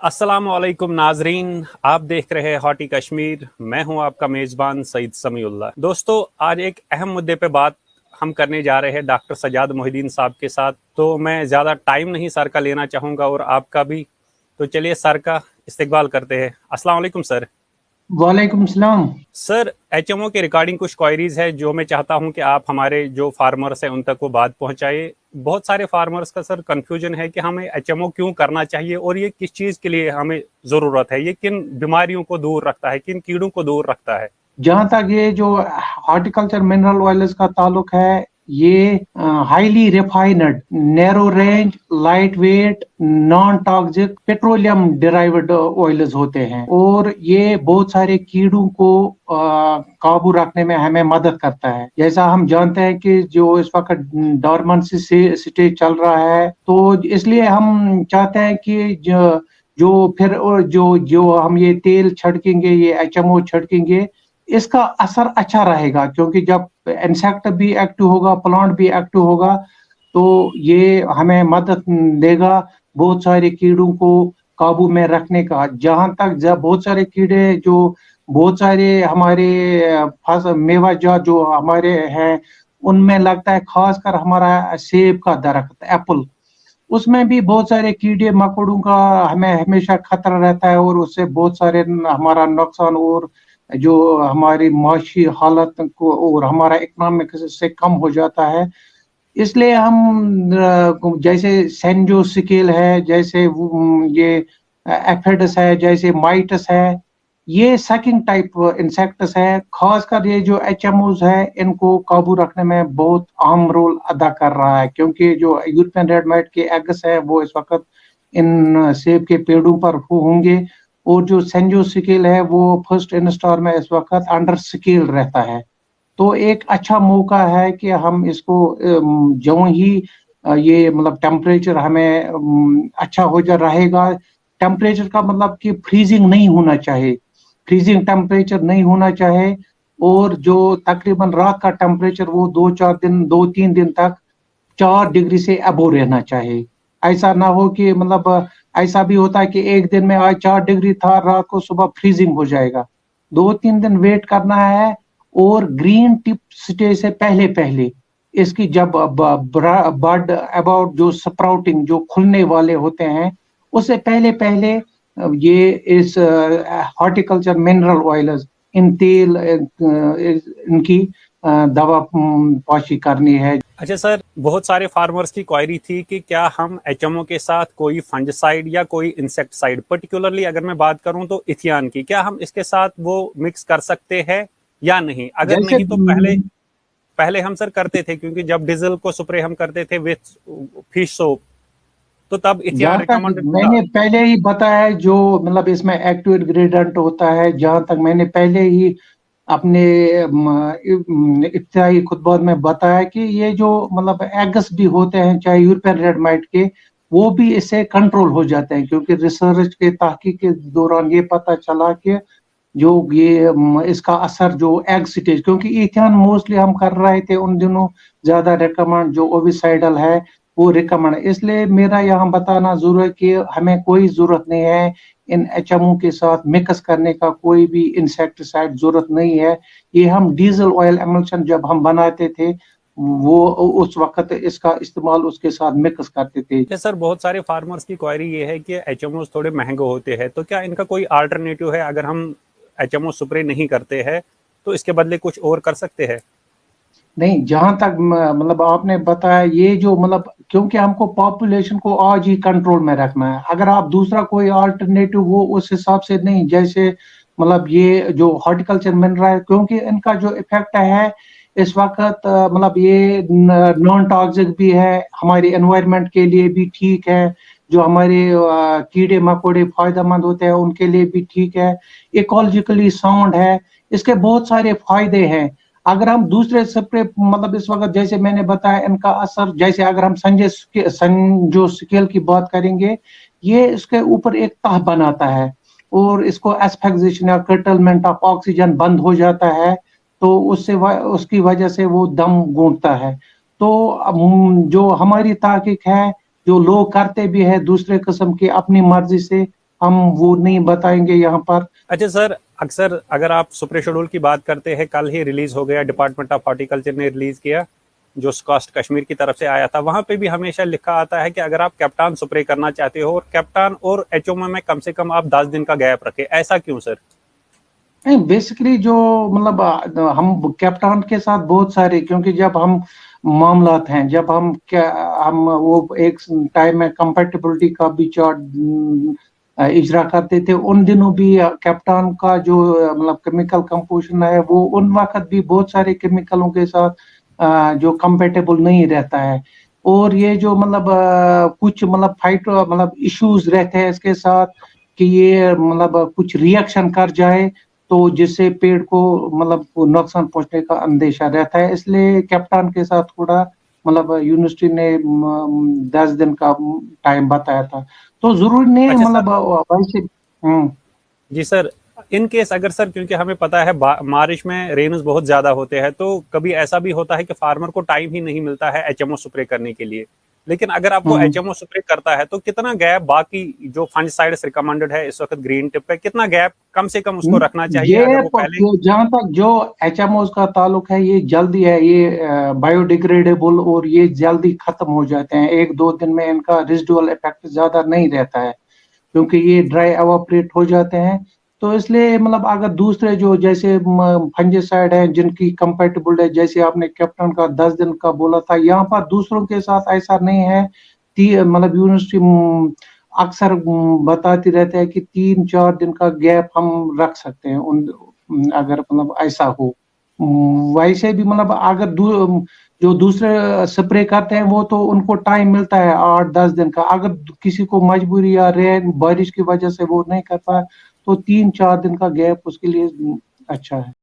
अस्सलाम वालेकुम नाजरीन, आप देख रहे हैं हॉटी कश्मीर। मैं हूं आपका मेज़बान सईद समीउल्लाह। दोस्तों, आज एक अहम मुद्दे पे बात हम करने जा रहे हैं डॉक्टर सजाद मोहिद्दीन साहब के साथ। तो मैं ज़्यादा टाइम नहीं सर का लेना चाहूँगा और आपका भी। तो चलिए सर का इस्तकबाल करते हैं। अस्सलाम वालेकुम सर। वालेकुम सलाम। सर, एचएमओ के रिगार्डिंग कुछ क्वायरीज है जो मैं चाहता हूं कि आप हमारे जो फार्मर्स हैं उन तक वो बात पहुंचाए। बहुत सारे फार्मर्स का सर कंफ्यूजन है कि हमें एचएमओ क्यों करना चाहिए और ये किस चीज़ के लिए हमें ज़रूरत है, ये किन बीमारियों को दूर रखता है, किन कीड़ों को दूर रखता है। जहाँ तक ये जो हॉर्टिकल्चर मिनरल ऑयल्स का ताल्लुक है, ये highly refined, narrow range, light weight, non toxic petroleum derived oils होते हैं और ये बहुत सारे कीड़ों को काबू रखने में हमें मदद करता है। जैसा हम जानते हैं कि जो इस वक्त डॉर्मेंसी स्टेज चल रहा है, तो इसलिए हम चाहते हैं कि जो हम ये तेल छिड़केंगे, ये एचएमओ छिड़केंगे, इसका असर अच्छा रहेगा, क्योंकि जब इंसेक्ट भी एक्टिव होगा, प्लांट भी एक्टिव होगा, तो ये हमें मदद देगा बहुत सारे कीड़ों को काबू में रखने का। जहां तक बहुत सारे कीड़े जो बहुत सारे हमारे मेवा जात जो हमारे हैं, उनमें लगता है, खासकर हमारा सेब का दरख्त एप्पल, उसमें भी बहुत सारे कीड़े मकोड़ों का हमें हमेशा खतरा रहता है और उससे बहुत सारे हमारा नुकसान और जो हमारी माशी हालत को और हमारा इकोनॉमिक से कम हो जाता है। इसलिए हम जैसे सेंजो स्केल है, जैसे ये एफिड्स है, जैसे माइटस है, ये सकिंग टाइप इंसेक्ट्स है, खासकर ये जो एचएमओज है, इनको काबू रखने में बहुत अहम रोल अदा कर रहा है, क्योंकि जो यूरोपियन रेड माइट के एग्स है वो इस वक्त इन सेब के पेड़ों पर होंगे और जो सेंजो स्केल है वो फर्स्ट इंस्टार में इस वक्त अंडर स्केल रहता है। तो एक अच्छा मौका है कि हम इसको जो ही ये मतलब टेम्परेचर हमें अच्छा हो जा रहेगा। टेम्परेचर का मतलब कि फ्रीजिंग नहीं होना चाहिए, फ्रीजिंग टेम्परेचर नहीं होना चाहिए, और जो तकरीबन रात का टेम्परेचर वो 2-3 दिन तक 4 डिग्री से अबो रहना चाहिए। ऐसा ना हो कि मतलब ऐसा भी होता है कि एक दिन में आज 4 डिग्री था, रात को सुबह फ्रीजिंग हो जाएगा। 2-3 दिन वेट करना है और ग्रीन टिप स्टेज से पहले पहले इसकी जब बर्ड अबाउट जो स्प्राउटिंग जो खुलने वाले होते हैं, उससे पहले पहले ये इस हॉर्टिकल्चर मिनरल ऑयल्स, इन तेल इनकी दवा पाशी करनी है। अच्छा सर, बहुत सारे फार्मर्स की क्वायरी थी कि क्या हम एचएमओ के साथ कोई फंजसाइड या कोई इंसेक्टिसाइड, पर्टिकुलरली अगर मैं बात करूं तो इथियान की, क्या हम इसके साथ वो मिक्स कर सकते हैं या नहीं? अगर जैसे नहीं तो पहले हम सर करते थे, क्योंकि जब डीजल को स्प्रे हम करते थे विथ फिश सोप, तो तब इथियान जहाँ तक रिकमेंडेड था। मैंने पहले ही बताया, जो मतलब इसमें एक्टिव इंग्रेडिएंट होता है, जहाँ तक मैंने पहले ही अपने इब्तिदाई खुतबात में बताया कि ये जो मतलब एग्स भी होते हैं, चाहे यूरोपियन रेड माइट के, वो भी इससे कंट्रोल हो जाते हैं, क्योंकि रिसर्च के तहकीक के दौरान ये पता चला कि जो ये इसका असर जो एग स्टेज, क्योंकि इथेन मोस्टली हम कर रहे थे उन दिनों, ज्यादा रिकमेंड जो ओविसाइडल है वो रिकमेंड, इसलिए मेरा यहाँ बताना जरूर है कि हमें कोई जरूरत नहीं है इन एचएमओ के साथ मिक्स करने का, कोई भी इंसेक्टिसाइड जरूरत नहीं है। ये हम डीजल ऑयल एमल्शन जब हम बनाते थे, वो उस वक्त इसका इस्तेमाल उसके साथ मिक्स करते थे। सर, बहुत सारे फार्मर्स की क्वायरी ये है कि एचएमओ थोड़े महंगे होते हैं, तो क्या इनका कोई अल्टरनेटिव है? अगर हम एचएमओ स्प्रे नहीं करते हैं तो इसके बदले कुछ और कर सकते हैं? नहीं, जहां तक मतलब आपने बताया, ये जो मतलब क्योंकि हमको पॉपुलेशन को आज ही कंट्रोल में रखना है, अगर आप दूसरा कोई अल्टरनेटिव हो उस हिसाब से नहीं, जैसे मतलब ये जो हॉर्टिकल्चर मिनरल, क्योंकि इनका जो इफेक्ट है इस वक्त मतलब ये नॉन टॉक्सिक भी है, हमारे एनवायरनमेंट के लिए भी ठीक है, जो हमारे कीड़े मकोड़े फायदेमंद होते हैं उनके लिए भी ठीक है, इकोलॉजिकली साउंड है, इसके बहुत सारे फायदे हैं। अगर हम दूसरे स्प्रे मतलब इस वक्त जैसे मैंने बताया, इनका असर, जैसे अगर हम संजो स्केल की बात करेंगे, ये इसके ऊपर एक तह बनाता है और इसको एस्फिक्सिएशन या कर्टलमेंट ऑफ ऑक्सीजन बंद हो जाता है, तो उससे उसकी वजह से वो दम घूंटता है। तो जो हमारी ताकीक है, जो लोग करते भी है दूसरे किस्म की अपनी मर्जी से, हम वो नहीं बताएंगे यहाँ पर। अच्छा सर, अक्सर अगर आप सुप्रे शेड्यूल की बात करते हैं, कल ही रिलीज हो गया, डिपार्टमेंट ऑफ हॉर्टिकल्चर ने रिलीज किया, जो स्कॉस्ट कश्मीर की तरफ से आया था, वहां पे भी हमेशा लिखा आता है कि अगर आप कैप्टान स्प्रे करना चाहते हो और कैप्टान और एचओएम में कम से कम आप 10 दिन का गैप रखें, ऐसा क्यों सर? नहीं, बेसिकली जो मतलब हम कैप्टन के साथ बहुत सारे, क्योंकि जब हम मामलात हैं, जब हम वो एक टाइम में कंपैटिबिलिटी का भी चार्ट इजरा करते थे, उन दिनों भी कैप्टन का जो मतलब केमिकल कंपोजिशन है वो उन वक्त भी बहुत सारे केमिकलों के साथ जो कंपेटेबल नहीं रहता है। और ये जो मतलब कुछ मतलब फाइट मतलब इश्यूज रहते हैं इसके साथ कि ये मतलब कुछ रिएक्शन कर जाए तो जिससे पेड़ को मतलब नुकसान पहुंचने का अंदेशा रहता है, इसलिए कैप्टन के साथ थोड़ा मतलब यूनिवर्सिटी ने 10 दिन का टाइम बताया था, तो जरूरी नहीं अच्छा मतलब सर, वैसे। जी सर, इन केस अगर सर, क्योंकि हमें पता है बारिश में रेन्स बहुत ज्यादा होते हैं, तो कभी ऐसा भी होता है कि फार्मर को टाइम ही नहीं मिलता है एचएमओ स्प्रे करने के लिए, लेकिन अगर आप वो हम्म एचएमओ स्प्रे करता है तो कितना गैप बाकी जो फंजिसाइड्स रिकमेंडेड है इस वक्त ग्रीन टिप पे, कितना गैप कम से कम उसको रखना चाहिए ये अगर वो पहले? जहां तक जो एचएमओ का ताल्लुक है, ये जल्दी है, ये बायोडिग्रेडेबल और ये जल्दी खत्म हो जाते हैं, 1-2 दिन में इनका रेजिडुअल इफेक्ट ज्यादा नहीं रहता है, क्योंकि ये ड्राई एवापोरेट हो जाते हैं। तो इसलिए मतलब अगर दूसरे जो जैसे फंजीसाइड है जिनकी कंपेटेबल है, जैसे आपने कैप्टन का 10 दिन का बोला था, यहाँ पर दूसरों के साथ ऐसा नहीं है। मतलब यूनिवर्सिटी अक्सर बताती रहते हैं कि 3-4 दिन का गैप हम रख सकते हैं उन अगर मतलब ऐसा हो। वैसे भी मतलब अगर जो दूसरे स्प्रे करते हैं वो तो उनको टाइम मिलता है 8-10 दिन का, अगर किसी को मजबूरी या रेन बारिश की वजह से वो नहीं कर पाए तो 3-4 दिन का गैप उसके लिए अच्छा है।